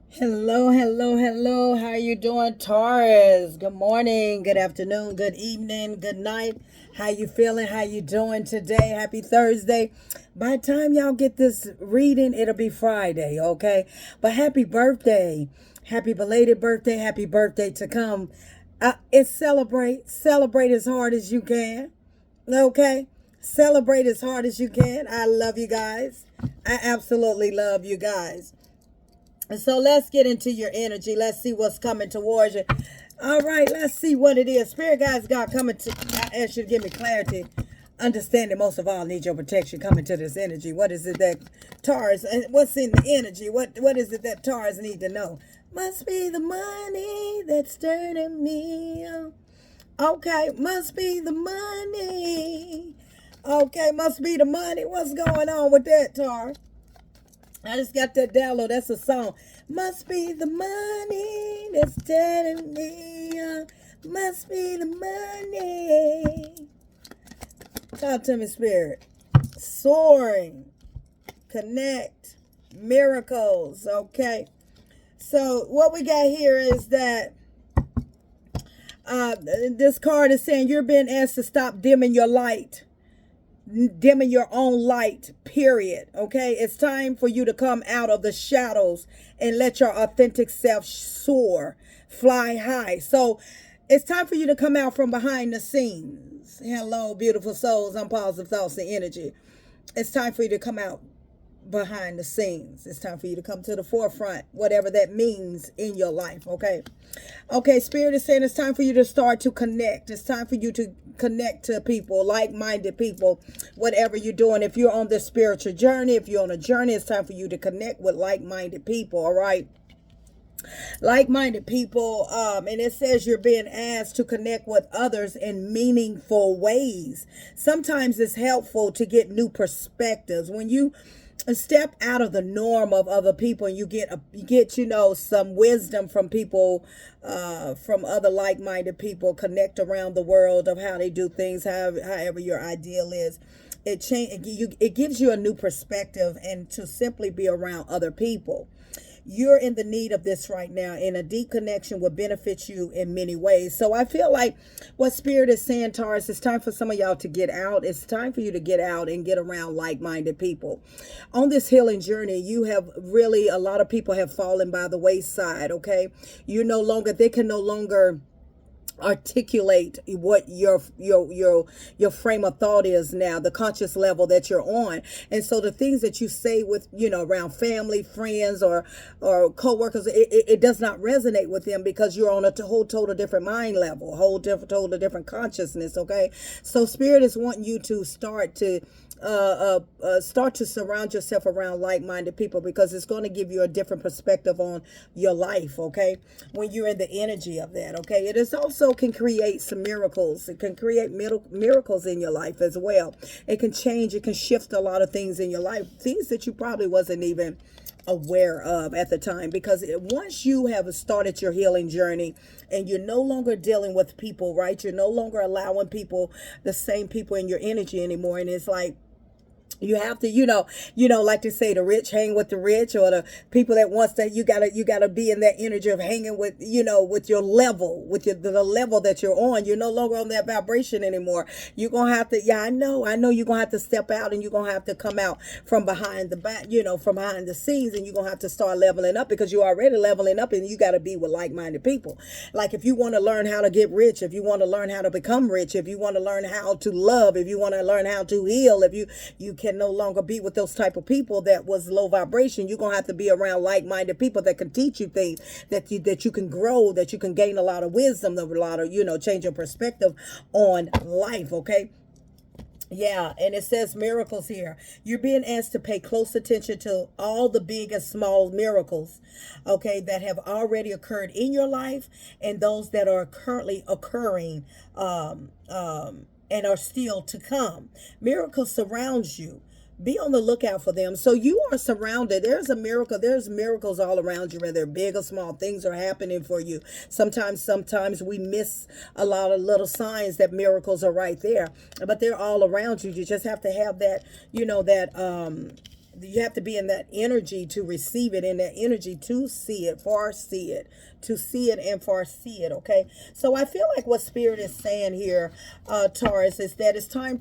Hello, hello, hello. How you doing, Taurus? Good morning, good afternoon, good evening, good night. How you feeling? How you doing today? Happy Thursday. By the time y'all get this reading, it'll be Friday, okay? But happy birthday. Happy belated birthday. Happy birthday to come. It's celebrate. Celebrate as hard as you can. Okay? Celebrate as hard as you can. I love you guys. I absolutely love you guys. And so let's get into your energy. Let's see what's coming towards you. All right, let's see what it is. Spirit guides, God coming to, I ask you to give me clarity. Understanding most of all, need your protection coming to this energy. What is it that Taurus, what's in the energy? What is it that Taurus need to know? Must be the money that's turning me on. Okay, must be the money. Okay, must be the money. What's going on with that, Taurus? I just got that download. That's a song. Must be the money that's turning me on. Must be the money. Talk to me, Spirit. Soaring. Connect. Miracles. Okay. So what we got here is that this card is saying you're being asked to stop dimming your light. Dimming your own light, period. Okay, it's time for you to come out of the shadows and let your authentic self soar, fly high. So it's time for you to come out from behind the scenes. Hello, beautiful souls. I'm positive thoughts and energy. It's time for you to come out behind the scenes. It's time for you to come to the forefront, whatever that means in your life. Okay, Spirit is saying it's time for you to start to connect. It's time for you to connect to people, like-minded people, whatever you're doing. If you're on this spiritual journey, if you're on a journey, it's time for you to connect with like-minded people. All right, like-minded people. And it says you're being asked to connect with others in meaningful ways. Sometimes it's helpful to get new perspectives when you step out of the norm of other people, and you get some wisdom from people, from other like-minded people. Connect around the world of how they do things, however your ideal is. It gives you a new perspective, and to simply be around other people. You're in the need of this right now, and a deep connection will benefit you in many ways. So I feel like what Spirit is saying, Taurus, it's time for some of y'all to get out. It's time for you to get out and get around like-minded people. On this healing journey, you have really, a lot of people have fallen by the wayside, okay? They can no longer articulate what your frame of thought is now, the conscious level that you're on. And so the things that you say with around family, friends, or co-workers, it does not resonate with them, because you're on a whole total different mind level, total different consciousness. Okay, so Spirit is wanting you to start to surround yourself around like-minded people, because it's going to give you a different perspective on your life. Okay, when you're in the energy of that. Okay, it is also can create some miracles. It can create miracles in your life as well. It can shift a lot of things in your life, things that you probably wasn't even aware of at the time, because once you have started your healing journey and you're no longer dealing with people, right, you're no longer allowing people, the same people in your energy anymore. And it's like, you have to, like to say, the rich hang with the rich, or the people that wants that, you gotta be in that energy of hanging with, with your level, with the level that you're on. You're no longer on that vibration anymore. You're gonna have to, I know you're gonna have to step out, and you're gonna have to come out from behind the back, from behind the scenes, and you're gonna have to start leveling up, because you're already leveling up, and you got to be with like-minded people. Like, if you want to learn how to get rich, if you want to learn how to become rich, if you want to learn how to love, if you want to learn how to heal, if you can no longer be with those type of people that was low vibration. You're gonna have to be around like-minded people that can teach you things, that you can grow, that you can gain a lot of wisdom, a lot of change your perspective on life. Okay. Yeah, and it says miracles here. You're being asked to pay close attention to all the big and small miracles, okay, that have already occurred in your life, and those that are currently occurring, and are still to come. Miracles surround you. Be on the lookout for them. So you are surrounded. There's a miracle. There's miracles all around you, whether big or small. Things are happening for you. Sometimes we miss a lot of little signs that miracles are right there, but they're all around you. You just have to have that, You have to be in that energy to receive it, in that energy to see it, far see it, to see it and far see it. Okay. So I feel like what Spirit is saying here, Taurus, is that it's time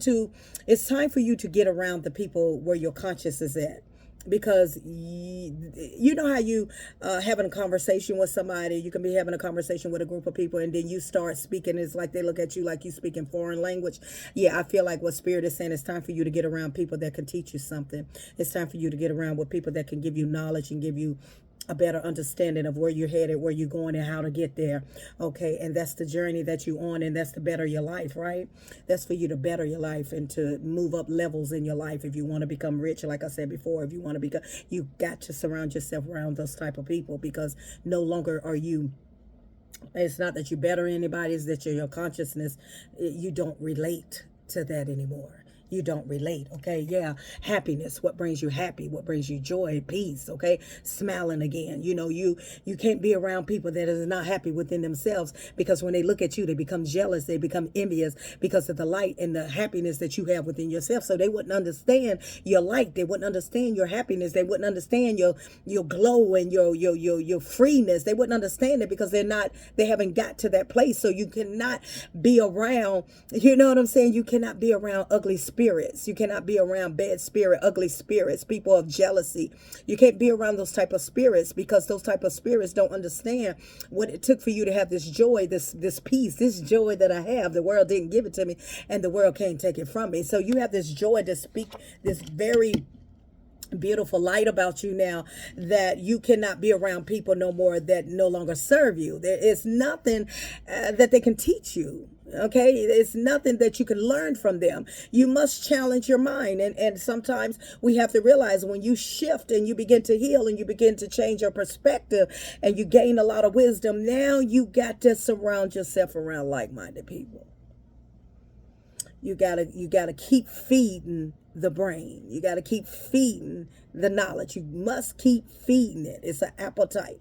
for you to get around the people where your conscience is at. Because you know how you having a conversation with somebody, you can be having a conversation with a group of people, and then you start speaking, it's like they look at you like you speaking foreign language. Yeah, I feel like what Spirit is saying, it's time for you to get around people that can teach you something. It's time for you to get around with people that can give you knowledge and give you a better understanding of where you're headed, where you're going, and how to get there. Okay. And that's the journey that you're on, and that's to better your life, right? That's for you to better your life and to move up levels in your life. If you want to become rich, like I said before, if you want to become, you got to surround yourself around those type of people, because no longer are you, it's not that you better anybody, it's that your consciousness, you don't relate to that anymore. You don't relate. Okay. Yeah. Happiness. What brings you happy? What brings you joy, peace? Okay. Smiling again. You can't be around people that is not happy within themselves, because when they look at you, they become jealous. They become envious because of the light and the happiness that you have within yourself. So they wouldn't understand your light. They wouldn't understand your happiness. They wouldn't understand your glow and your freeness. They wouldn't understand it because they haven't got to that place. So you cannot be around, you know what I'm saying? You cannot be around ugly spirits. You cannot be around bad spirit, ugly spirits, people of jealousy. You can't be around those type of spirits, because those type of spirits don't understand what it took for you to have this joy, this peace, this joy that I have. The world didn't give it to me, and the world can't take it from me. So you have this joy to speak this very beautiful light about you now, that you cannot be around people no more that no longer serve you. There is nothing that they can teach you. Okay, it's nothing that you can learn from them. You must challenge your mind, and sometimes we have to realize, when you shift and you begin to heal and you begin to change your perspective and you gain a lot of wisdom, now you got to surround yourself around like-minded people. You gotta keep feeding the brain. You gotta keep feeding the knowledge. You must keep feeding it. It's an appetite.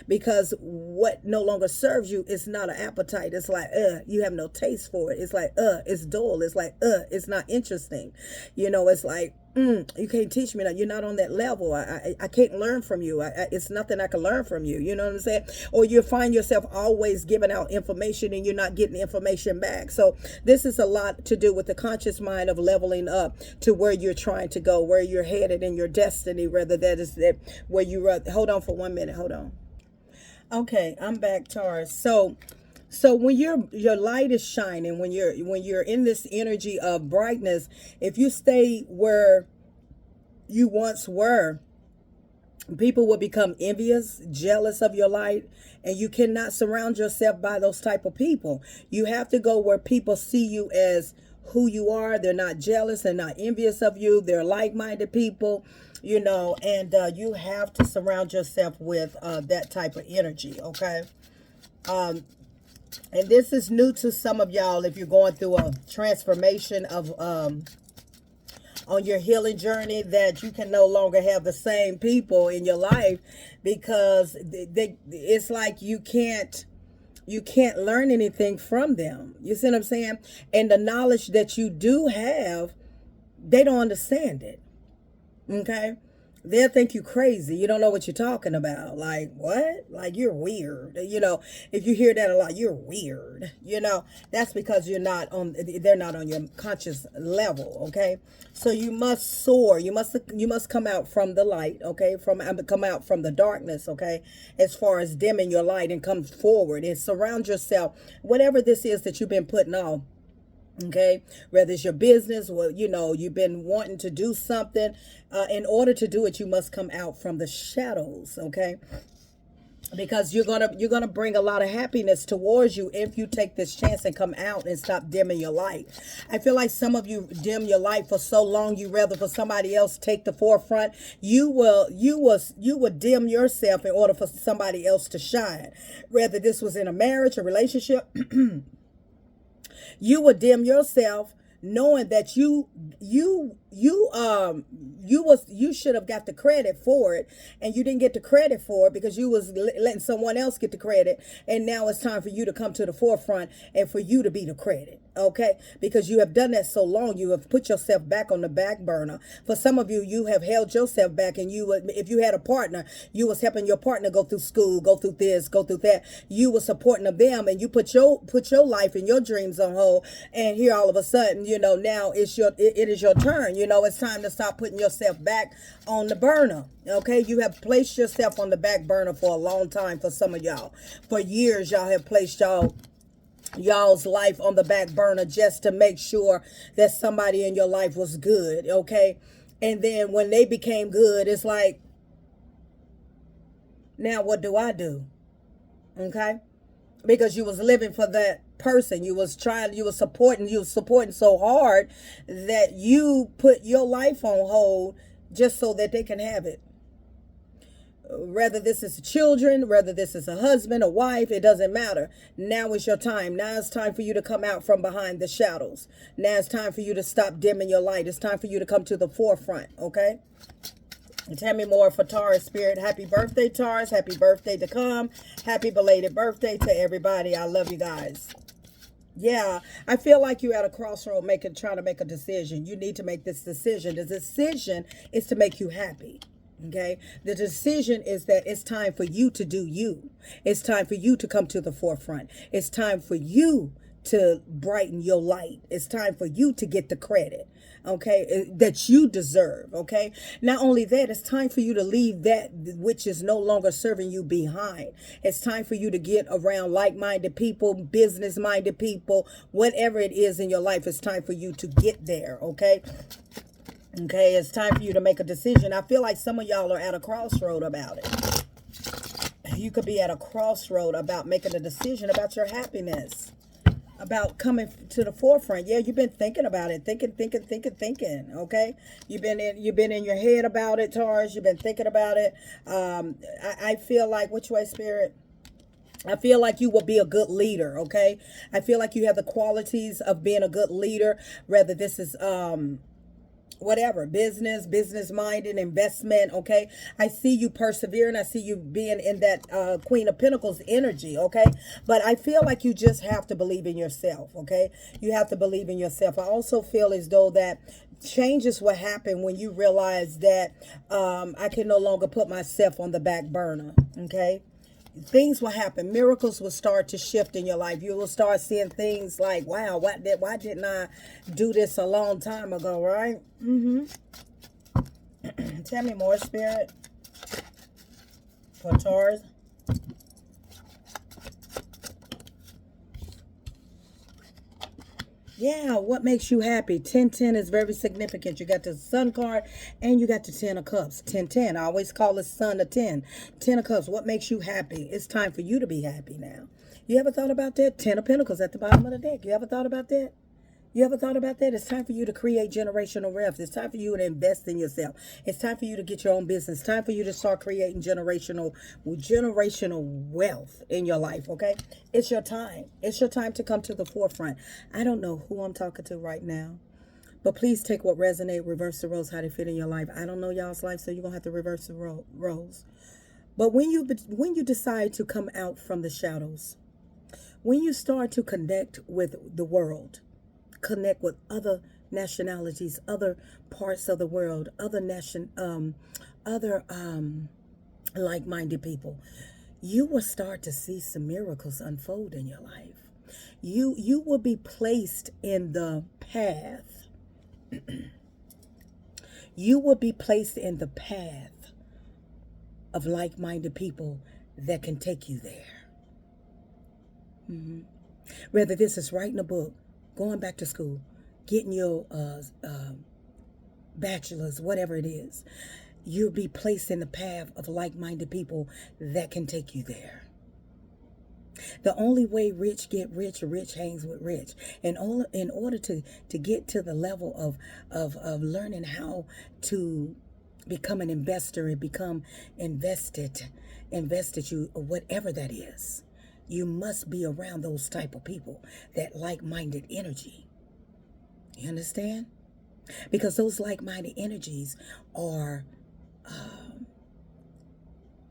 Because what no longer serves you is not an appetite. It's like, you have no taste for it. It's like, it's dull. It's like, it's not interesting. It's like, you can't teach me that. You're not on that level. I can't learn from you. It's nothing I can learn from you. You know what I'm saying? Or you find yourself always giving out information and you're not getting information back. So this is a lot to do with the conscious mind of leveling up to where you're trying to go, where you're headed in your destiny, rather that is that where you hold on for 1 minute. Hold on. Okay, I'm back, Taurus. So when your light is shining, when you're in this energy of brightness, if you stay where you once were, people will become envious, jealous of your light, and you cannot surround yourself by those type of people. You have to go where people see you as who you are. They're not jealous, they're not envious of you, they're like-minded people. And you have to surround yourself with that type of energy, okay? And this is new to some of y'all if you're going through a transformation of on your healing journey, that you can no longer have the same people in your life, because it's like you can't learn anything from them. You see what I'm saying? And the knowledge that you do have, they don't understand it. Okay, they'll think you crazy. You don't know what you're talking about. Like, what? Like, you're weird. If you hear that a lot, you're weird. That's because they're not on your conscious level. Okay, so you must soar. You must come out from the light. Okay, come out from the darkness. Okay, as far as dimming your light, and come forward and surround yourself. Whatever this is that you've been putting off. Okay, whether it's your business, or you've been wanting to do something, in order to do it, you must come out from the shadows. Okay, because you're gonna bring a lot of happiness towards you if you take this chance and come out and stop dimming your light. I feel like some of you dim your light for so long, you rather for somebody else take the forefront. You would dim yourself in order for somebody else to shine. Whether this was in a marriage, a relationship. You would dim yourself knowing that you you should have got the credit for it, and you didn't get the credit for it because you was letting someone else get the credit, and now it's time for you to come to the forefront and for you to be the credit. Okay, because you have done that so long, you have put yourself back on the back burner. For some of you, you have held yourself back, and you would, if you had a partner, you was helping your partner go through school, go through this, go through that. You were supporting of them, and you put your life and your dreams on hold. And here all of a sudden, now it is your turn. It's time to stop putting yourself back on the burner. Okay, you have placed yourself on the back burner for a long time. For some of y'all, for years, y'all have placed y'all's life on the back burner just to make sure that somebody in your life was good. Okay, and then when they became good, it's like, now what do I do? Okay, because you was living for that person, you was supporting so hard that you put your life on hold just so that they can have it. Whether this is children, whether this is a husband, a wife, it doesn't matter. Now is your time. Now it's time for you to come out from behind the shadows. Now it's time for you to stop dimming your light. It's time for you to come to the forefront, okay? And tell me more for Taurus spirit. Happy birthday, Taurus. Happy birthday to come. Happy belated birthday to everybody. I love you guys. Yeah, I feel like you're at a crossroad trying to make a decision. You need to make this decision. The decision is to make you happy. Okay, the decision is that it's time for you to do you. It's time for you to come to the forefront. It's time for you to brighten your light. It's time for you to get the credit, okay, that you deserve. Okay, not only that, it's time for you to leave that which is no longer serving you behind. It's time for you to get around like-minded people, business-minded people, whatever it is in your life. It's time for you to get there. Okay. Okay, it's time for you to make a decision. I feel like some of y'all are at a crossroad about it. You could be at a crossroad about making a decision about your happiness, about coming to the forefront. Yeah, you've been thinking about it, thinking. Okay, you've been in your head about it, Taurus. You've been thinking about it. I feel like, which way, Spirit? I feel like you will be a good leader. Okay, I feel like you have the qualities of being a good leader. Whether this is whatever, business minded, investment. Okay, I see you persevering. I see you being in that Queen of Pentacles energy. Okay, but I feel like you just have to believe in yourself. Okay, you have to believe in yourself. I also feel as though that changes will happen when you realize that I can no longer put myself on the back burner. Okay, things will happen. Miracles will start to shift in your life. You will start seeing things like, wow, why didn't I do this a long time ago, right? Tell me more, Spirit, for Taurus. Yeah, what makes you happy? 1010 is very significant. You got the Sun card and you got the 10 of Cups. 1010. I always call the Sun a 10. 10 of Cups. What makes you happy? It's time for you to be happy now. You ever thought about that? 10 of Pentacles at the bottom of the deck. You ever thought about that? You ever thought about that? It's time for you to create generational wealth. It's time for you to invest in yourself. It's time for you to get your own business. It's time for you to start creating generational wealth in your life, okay? It's your time. It's your time to come to the forefront. I don't know who I'm talking to right now, but please take what resonates, reverse the roles, how they fit in your life. I don't know y'all's life, so you're going to have to reverse the roles. But when you decide to come out from the shadows, when you start to connect with the world, connect with other nationalities, other parts of the world, other like-minded people, you will start to see some miracles unfold in your life. You will be placed in the path. You will be placed in the path of like-minded people that can take you there. Whether this is writing a book, going back to school, getting your bachelor's, whatever it is, you'll be placed in the path of like-minded people that can take you there. The only way rich get rich, rich hangs with rich. And in order to get to the level of learning how to become an investor and become invested you, or whatever that is, you must be around those type of people, that like-minded energy. You understand? Because those like-minded energies are,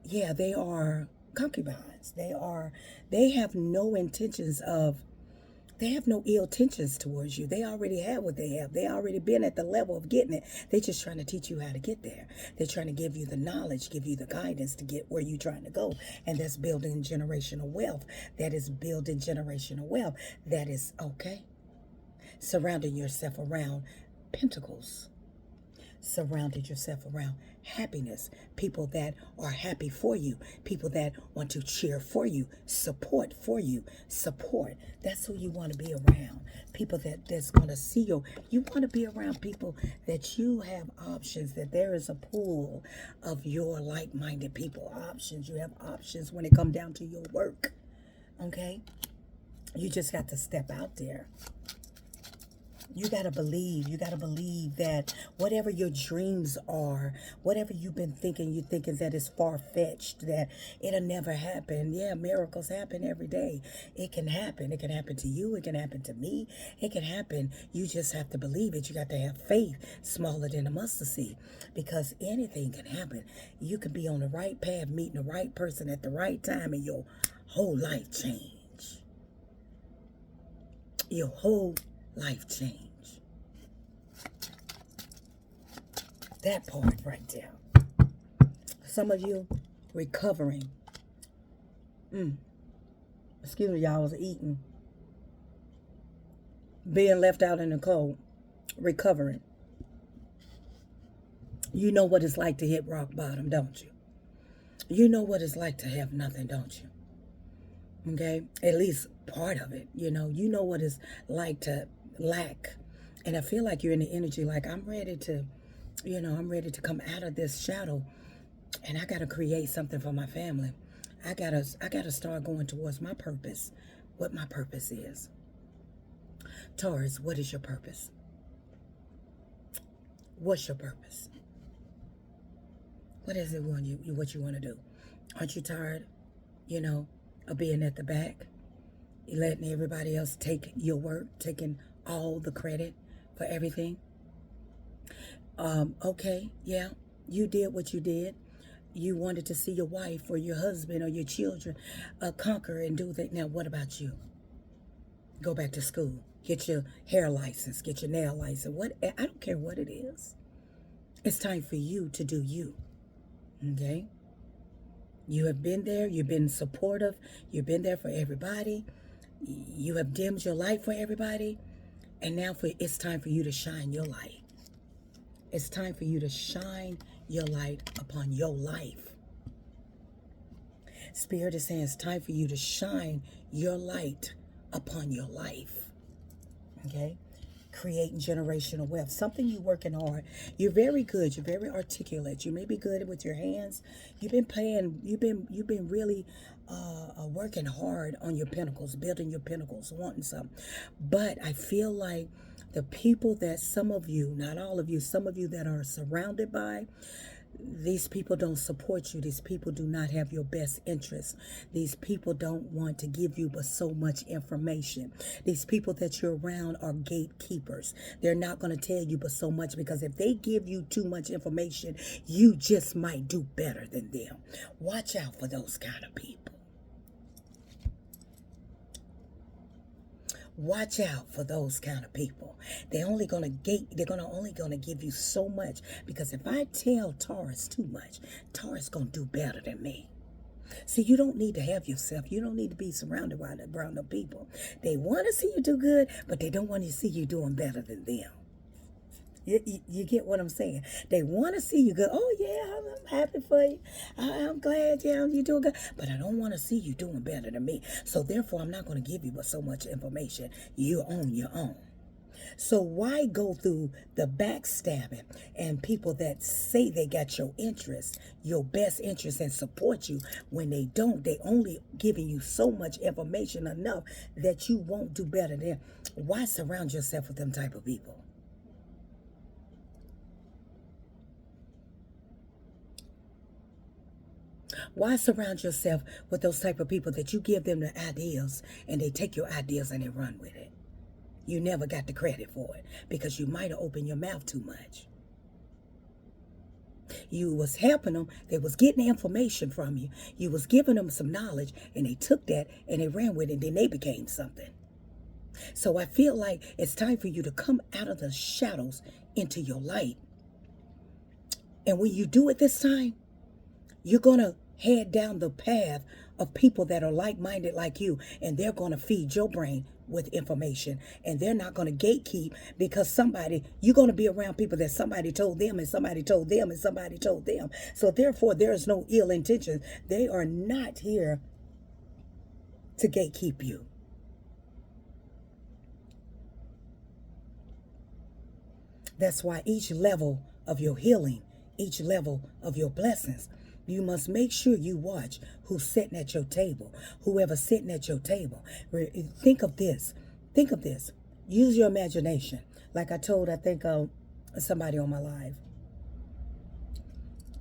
yeah, they are concubines. They have no intentions of, they have no ill intentions towards you. They already have what they have. They already been at the level of getting it. They're just trying to teach you how to get there. They're trying to give you the knowledge, give you the guidance to get where you're trying to go. And that's building generational wealth. That is building generational wealth. That is, okay, surrounding yourself around pentacles. Surrounded yourself around happiness, people that are happy for you, people that want to cheer for you, support for you, support. That's who you want to be around. People that's going to see you. You want to be around people that you have options, that there is a pool of your like-minded people. Options. You have options when it comes down to your work. Okay? You just got to step out there. You got to believe. You got to believe that whatever your dreams are, whatever you've been thinking, you're thinking that it's far-fetched, that it'll never happen. Yeah, miracles happen every day. It can happen. It can happen to you. It can happen to me. It can happen. You just have to believe it. You got to have faith smaller than a mustard seed, because anything can happen. You can be on the right path, meeting the right person at the right time, and your whole life change. Your whole life change. That part right there. Some of you recovering. Excuse me, y'all, I was eating. Being left out in the cold. Recovering. You know what it's like to hit rock bottom, don't you? You know what it's like to have nothing, don't you? Okay? At least part of it. You know what it's like to lack. And I feel like you're in the energy like, I'm ready to come out of this shadow, and I got to create something for my family. I got to start going towards my purpose, what my purpose is. Taurus, what is your purpose? What's your purpose? What is it what you want to do? Aren't you tired, of being at the back? You letting everybody else take your work, taking all the credit for everything? Okay, yeah, you did what you did. You wanted to see your wife or your husband or your children conquer and do that. Now, what about you? Go back to school. Get your hair license. Get your nail license. I don't care what it is. It's time for you to do you. Okay? You have been there. You've been supportive. You've been there for everybody. You have dimmed your light for everybody. And now it's time for you to shine your light. It's time for you to shine your light upon your life. Spirit is saying it's time for you to shine your light upon your life. Okay? Creating generational wealth. Something you're working hard. You're very good. You're very articulate. You may be good with your hands. You've been really working hard on your pinnacles, building your pinnacles, wanting something. But I feel like the people that some of you, not all of you, some of you that are surrounded by, these people don't support you. These people do not have your best interest. These people don't want to give you but so much information. These people that you're around are gatekeepers. They're not going to tell you but so much, because if they give you too much information, you just might do better than them. Watch out for those kind of people. Watch out for those kind of people. They're only gonna give you so much, because if I tell Taurus too much, Taurus gonna do better than me. See, you don't need to have yourself. You don't need to be surrounded around the people. They want to see you do good, but they don't want to see you doing better than them. You get what I'm saying? They want to see you good. Oh, yeah, I'm happy for you. I'm glad, yeah, you're doing good. But I don't want to see you doing better than me. So therefore, I'm not going to give you but so much information. You own your own. So why go through the backstabbing and people that say they got your interest, your best interest, and support you, when they don't? They only giving you so much information enough that you won't do better than them. Why surround yourself with them type of people? Why surround yourself with those type of people that you give them the ideas and they take your ideas and they run with it? You never got the credit for it because you might have opened your mouth too much. You was helping them. They was getting information from you. You was giving them some knowledge, and they took that and they ran with it, and then they became something. So I feel like it's time for you to come out of the shadows into your light. And when you do it this time, you're going to head down the path of people that are like-minded like you, and they're going to feed your brain with information, and they're not going to gatekeep because you're going to be around people that somebody told them and somebody told them and somebody told them. So therefore, there is no ill intention. They are not here to gatekeep you. That's why each level of your healing, each level of your blessings, you must make sure you watch who's sitting at your table, whoever's sitting at your table. Think of this. Think of this. Use your imagination. Like I told, I think, somebody on my live.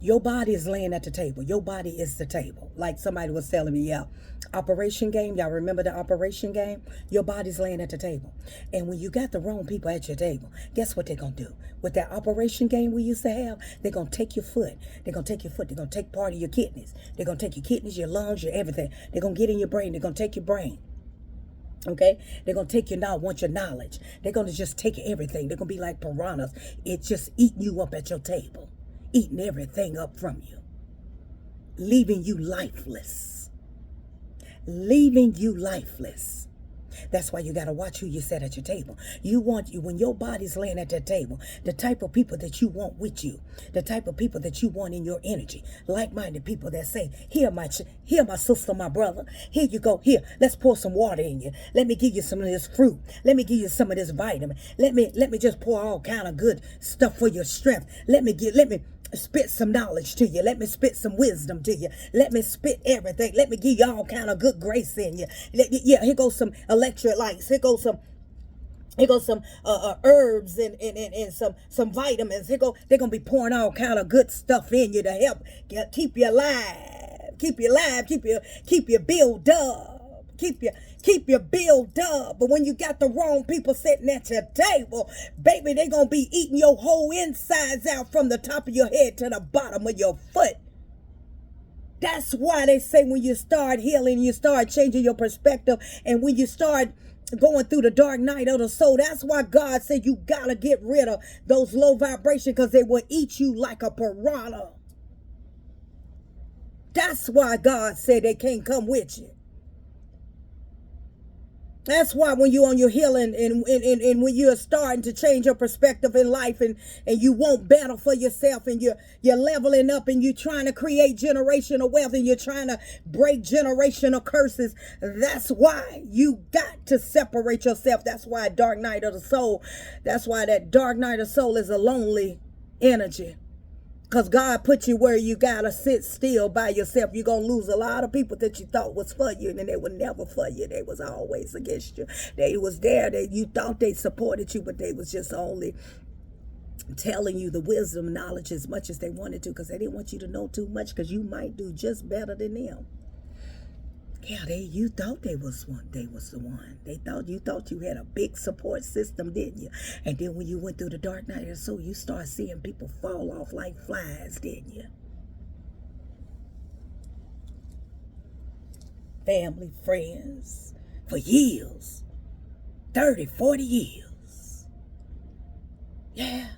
Your body is laying at the table. Your body is the table. Like somebody was telling me, yeah, Operation Game. Y'all remember the Operation Game? Your body's laying at the table. And when you got the wrong people at your table, guess what they're going to do? With that Operation Game we used to have, they're going to take your foot. They're going to take your foot. They're going to take part of your kidneys. They're going to take your kidneys, your lungs, your everything. They're going to get in your brain. They're going to take your brain. Okay? They're going to take your want your knowledge. They're going to just take everything. They're going to be like piranhas. It's just eating you up at your table. Eating everything up from you, leaving you lifeless, leaving you lifeless. That's why you got to watch who you set at your table. When your body's laying at that table, the type of people that you want with you, the type of people that you want in your energy, like-minded people that say, here, my sister, my brother, here you go, here, let's pour some water in you. Let me give you some of this fruit. Let me give you some of this vitamin. Let me just pour all kind of good stuff for your strength. Let me spit some knowledge to you. Let me spit some wisdom to you. Let me spit everything. Let me give you all kind of good grace in you. Yeah, here goes some electrolytes. Here goes some herbs and some vitamins. They're gonna be pouring all kind of good stuff in you to help keep you alive, keep you build up, keep you build up. But when you got the wrong people sitting at your table, baby, they're gonna be eating your whole insides out from the top of your head to the bottom of your foot. That's why they say when you start healing, you start changing your perspective, and when you start going through the dark night of the soul, that's why God said you gotta get rid of those low vibrations, because they will eat you like a piranha. That's why God said they can't come with you. That's why when you're on your healing and when you're starting to change your perspective in life and you want better for yourself, and you're leveling up and you're trying to create generational wealth and you're trying to break generational curses, that's why you got to separate yourself. That's why dark night of the soul, that's why that dark night of soul is a lonely energy. Because God put you where you got to sit still by yourself. You're going to lose a lot of people that you thought was for you, and they were never for you. They was always against you. They was there. You thought they supported you, but they was just only telling you the wisdom, knowledge as much as they wanted to, because they didn't want you to know too much, because you might do just better than them. Yeah, you thought they was the one. You thought you had a big support system, didn't you? And then when you went through the dark night or so, you start seeing people fall off like flies, didn't you? Family, friends, for years. 30, 40 years. Yeah.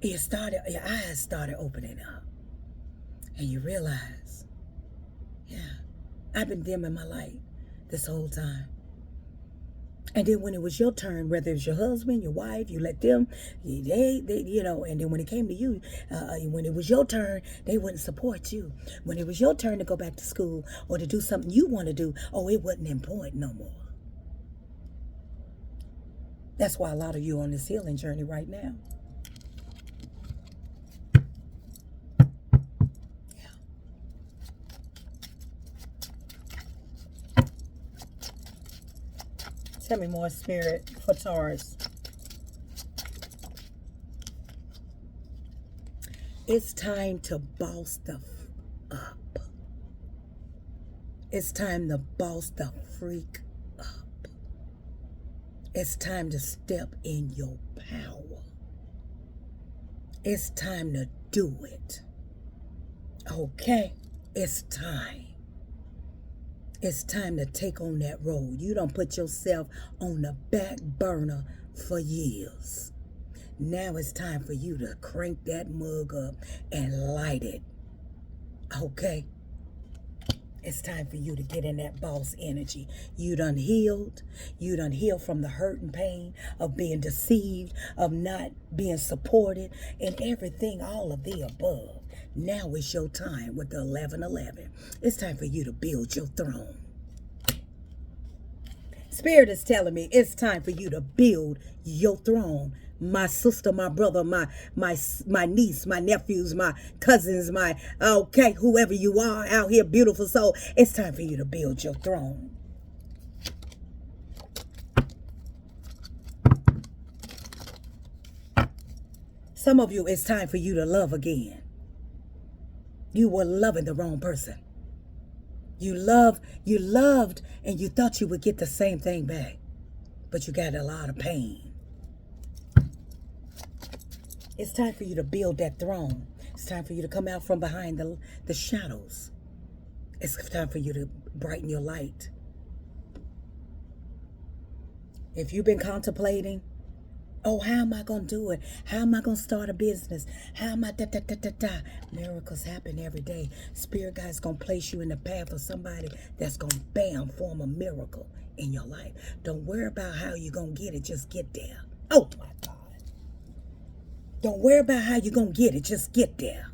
Your eyes started opening up. And you realize, yeah, I've been dimming my light this whole time. And then when it was your turn, whether it was your husband, your wife, you let them, and then when it came to you, when it was your turn, they wouldn't support you. When it was your turn to go back to school or to do something you want to do, it wasn't important no more. That's why a lot of you on this healing journey right now. Tell me more, Spirit, for Taurus. It's time to boss the up. It's time to boss the freak up. It's time to step in your power. It's time to do it. Okay? It's time. It's time to take on that road. You don't put yourself on the back burner for years. Now it's time for you to crank that mug up and light it. Okay? It's time for you to get in that boss energy. You done healed. You done healed from the hurt and pain of being deceived, of not being supported, and everything, all of the above. Now it's your time with the 1111. It's time for you to build your throne. Spirit is telling me it's time for you to build your throne. My sister, my brother, my niece, my nephews, my cousins, whoever you are out here, beautiful soul, it's time for you to build your throne. Some of you, it's time for you to love again. You were loving the wrong person. You loved, and you thought you would get the same thing back, but you got a lot of pain. It's time for you to build that throne. It's time for you to come out from behind the shadows. It's time for you to brighten your light. If you've been contemplating, oh, how am I going to do it? How am I going to start a business? How am I Miracles happen every day. Spirit God's going to place you in the path of somebody that's going to, form a miracle in your life. Don't worry about how you're going to get it. Just get there. Oh, my God. Don't worry about how you're going to get it. Just get there.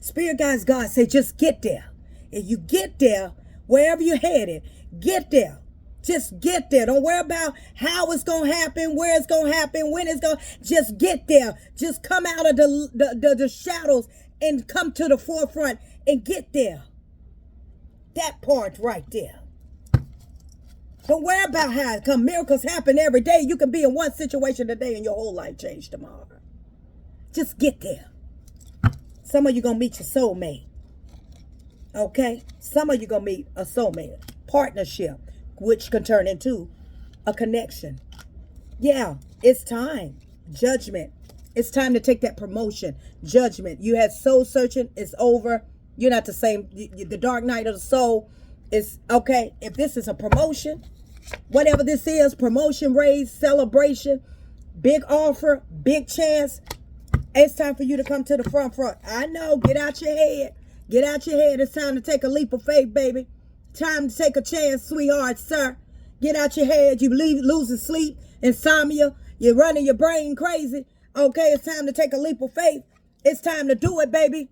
Spirit God's God say, just get there. If you get there, wherever you're headed, get there. Just get there. Don't worry about how it's going to happen, where it's going to happen, when it's going to. Just get there. Just come out of the shadows and come to the forefront and get there. That part right there. Don't worry about how it comes. Miracles happen every day. You can be in one situation today and your whole life change tomorrow. Just get there. Some of you going to meet your soulmate. Okay? Some of you going to meet a soulmate. Partnership, which can turn into a connection. Yeah, it's time. Judgment. It's time to take that promotion. Judgment. You had soul searching. It's over. You're not the same. The dark night of the soul is okay. If this is a promotion, whatever this is, promotion, raise, celebration, big offer, big chance, it's time for you to come to the front. I know. Get out your head. Get out your head. It's time to take a leap of faith, baby. Time to take a chance, sweetheart, sir. Get out your head. You losing sleep, insomnia. You're running your brain crazy. Okay, it's time to take a leap of faith. It's time to do it, baby.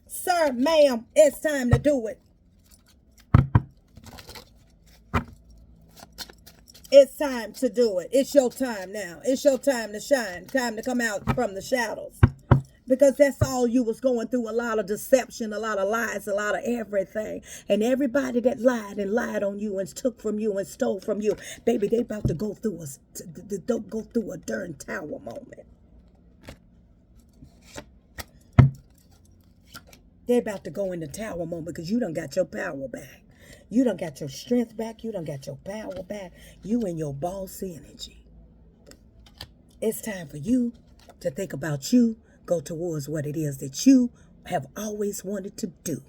Sir, ma'am, it's time to do it. It's time to do it. It's your time now. It's your time to shine. Time to come out from the shadows. Because that's all you was going through. A lot of deception, a lot of lies, a lot of everything. And everybody that lied and lied on you and took from you and stole from you, baby, they about to go through a darn tower moment. They about to go in the tower moment because you done got your power back. You done got your strength back. You done got your power back. You and your boss energy. It's time for you to think about you. Go towards what it is that you have always wanted to do.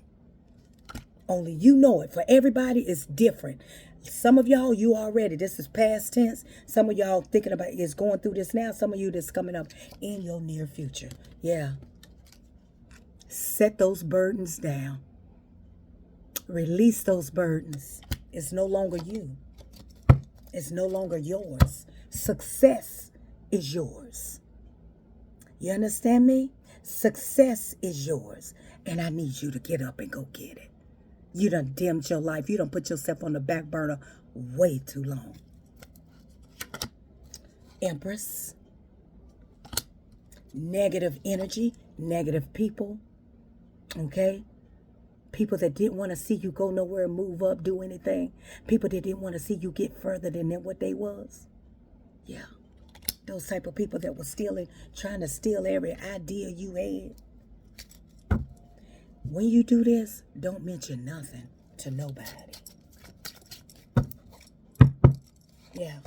Only you know it. For everybody, it's different. Some of y'all, you already, this is past tense. Some of y'all thinking about is going through this now. Some of you that's coming up in your near future. Yeah. Set those burdens down. Release those burdens. It's no longer you. It's no longer yours. Success is yours. You understand me? Success is yours. And I need you to get up and go get it. You done dimmed your life. You done put yourself on the back burner way too long. Empress. Negative energy. Negative people. Okay? People that didn't want to see you go nowhere, move up, do anything. People that didn't want to see you get further than what they was. Yeah. Those type of people that were stealing, trying to steal every idea you had. When you do this, don't mention nothing to nobody. Yeah.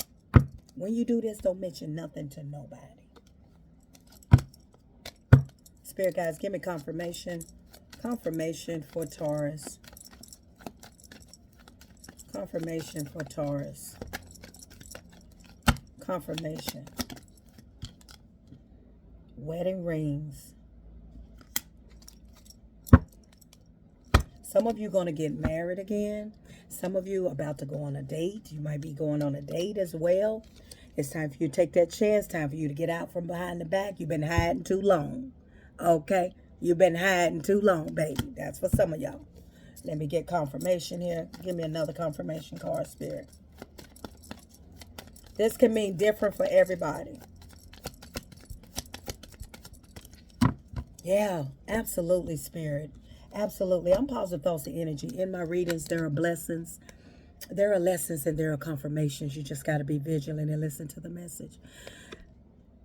When you do this, don't mention nothing to nobody. Spirit guys, give me confirmation. Confirmation for Taurus. Confirmation for Taurus. Confirmation. Wedding rings. Some of you going to get married again. Some of you about to go on a date. You might be going on a date as well. It's time for you to take that chance. Time for you to get out from behind the back. You've been hiding too long. Okay? You've been hiding too long, baby. That's for some of y'all. Let me get confirmation here. Give me another confirmation card, Spirit. This can mean different for everybody. Yeah, absolutely, Spirit. Absolutely. I'm positive thoughts and energy. In my readings, there are blessings. There are lessons and there are confirmations. You just got to be vigilant and listen to the message.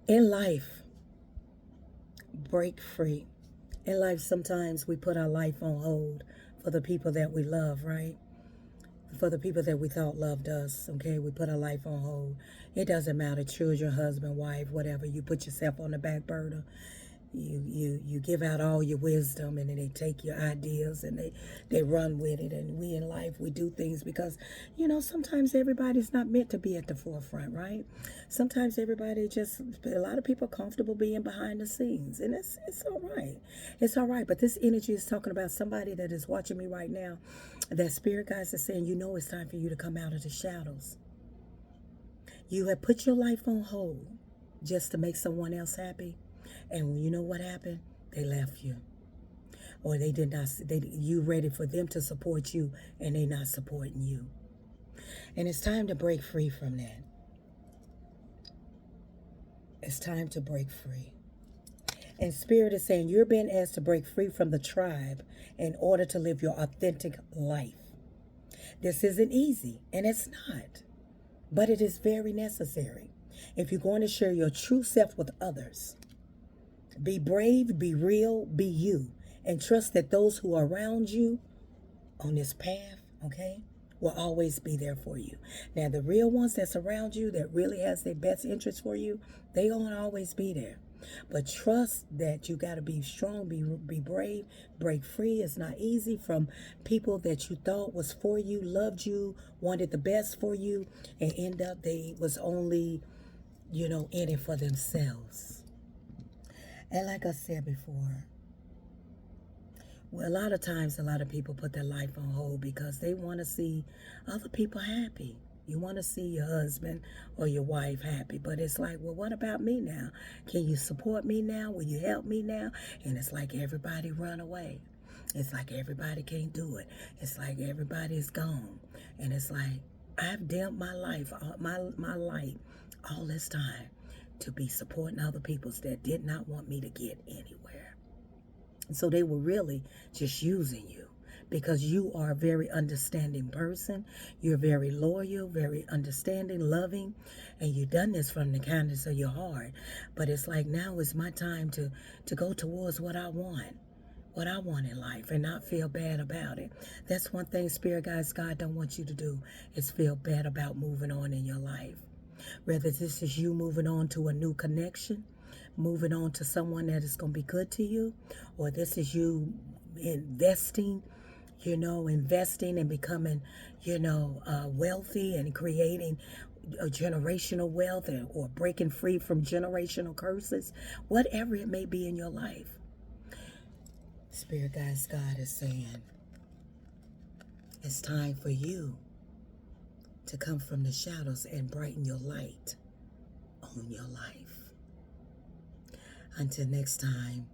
In life, break free. In life, sometimes we put our life on hold for the people that we love, right? For the people that we thought loved us, okay? We put our life on hold. It doesn't matter, children, husband, wife, whatever. You put yourself on the back burner. You give out all your wisdom, and then they take your ideas and they run with it. And we in life, we do things because, you know, sometimes everybody's not meant to be at the forefront, right? Sometimes everybody just, a lot of people are comfortable being behind the scenes, and it's all right. It's all right. But this energy is talking about somebody that is watching me right now. That spirit guys are saying, you know, it's time for you to come out of the shadows. You have put your life on hold just to make someone else happy. And you know what happened? They left you. Or they did not, you ready for them to support you and they not supporting you. And it's time to break free from that. It's time to break free. And Spirit is saying you're being asked to break free from the tribe in order to live your authentic life. This isn't easy, and it's not. But it is very necessary. If you're going to share your true self with others, be brave, be real, be you, and trust that those who are around you on this path, okay, will always be there for you. Now, the real ones that surround you, that really has their best interest for you, they won't always be there. But trust that you got to be strong, be brave, break free. It's not easy from people that you thought was for you, loved you, wanted the best for you, and end up they was only, you know, in it for themselves. And like I said before, well, a lot of times, a lot of people put their life on hold because they want to see other people happy. You want to see your husband or your wife happy. But it's like, well, what about me now? Can you support me now? Will you help me now? And it's like everybody run away. It's like everybody can't do it. It's like everybody's gone. And it's like, I've dimmed my life, my light all this time to be supporting other people that did not want me to get anywhere. And so they were really just using you because you are a very understanding person. You're very loyal, very understanding, loving, and you've done this from the kindness of your heart. But it's like now is my time to go towards what I want in life and not feel bad about it. That's one thing, Spirit guys, God don't want you to do is feel bad about moving on in your life. Whether this is you moving on to a new connection, moving on to someone that is going to be good to you, or this is you investing and becoming, wealthy and creating a generational wealth or breaking free from generational curses, whatever it may be in your life. Spirit guys, God is saying it's time for you to come from the shadows and brighten your light on your life. Until next time,